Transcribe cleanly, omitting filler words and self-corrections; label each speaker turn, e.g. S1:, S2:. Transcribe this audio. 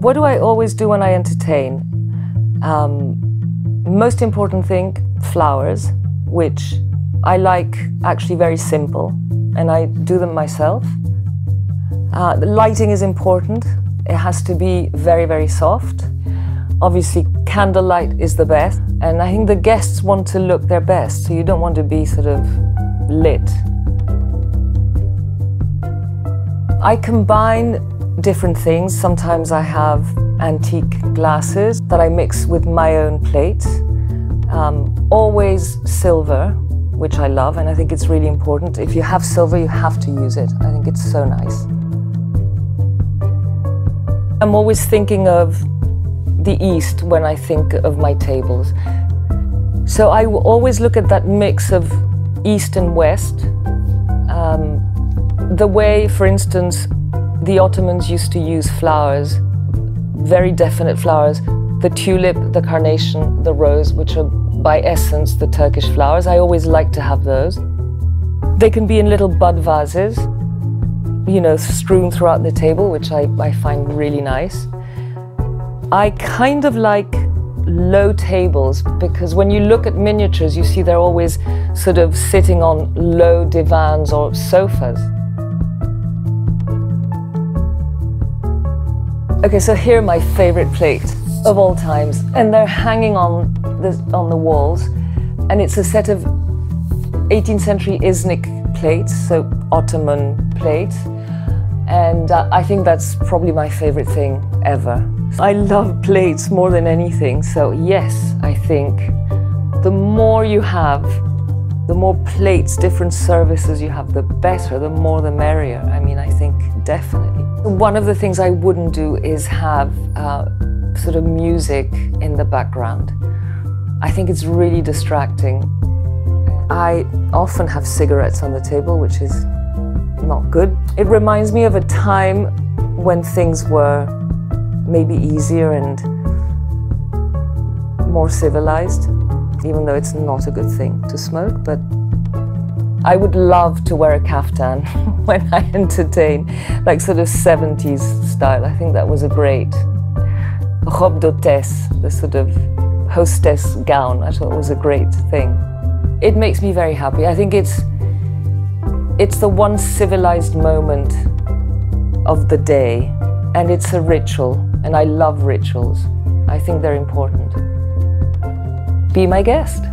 S1: What do I always do when I entertain? Most important thing, flowers, which I like actually very simple, and I do them myself. The lighting is important. It has to be very, very soft. Obviously, candlelight is the best, and I think the guests want to look their best, so you don't want to be sort of lit. I combine different things. Sometimes I have antique glasses that I mix with my own plate. Always silver, which I love, and I think it's really important. If you have silver, you have to use it. I think it's so nice. I'm always thinking of the East when I think of my tables. So I will always look at that mix of East and West. The way, for instance, the Ottomans used to use flowers, very definite flowers, the tulip, the carnation, the rose, which are by essence the Turkish flowers. I always like to have those. They can be in little bud vases, you know, strewn throughout the table, which I find really nice. I kind of like low tables because when you look at miniatures, you see they're always sort of sitting on low divans or sofas. Okay, so here are my favorite plate of all times, and they're hanging on the walls, and it's a set of 18th century Iznik plates, so Ottoman plates, and I think that's probably my favorite thing ever. I love plates more than anything, so yes, I think the more you have, the more plates, different services you have, the better, the more the merrier. I mean, I think definitely. One of the things I wouldn't do is have sort of music in the background. I think it's really distracting. I often have cigarettes on the table, which is not good. It reminds me of a time when things were maybe easier and more civilized, even though it's not a good thing to smoke, but I would love to wear a kaftan when I entertain, like sort of 70s style. I think that was a great robe d'hôtesse, the sort of hostess gown. I thought it was a great thing. It makes me very happy. I think it's the one civilized moment of the day, and it's a ritual, and I love rituals. I think they're important. Be my guest.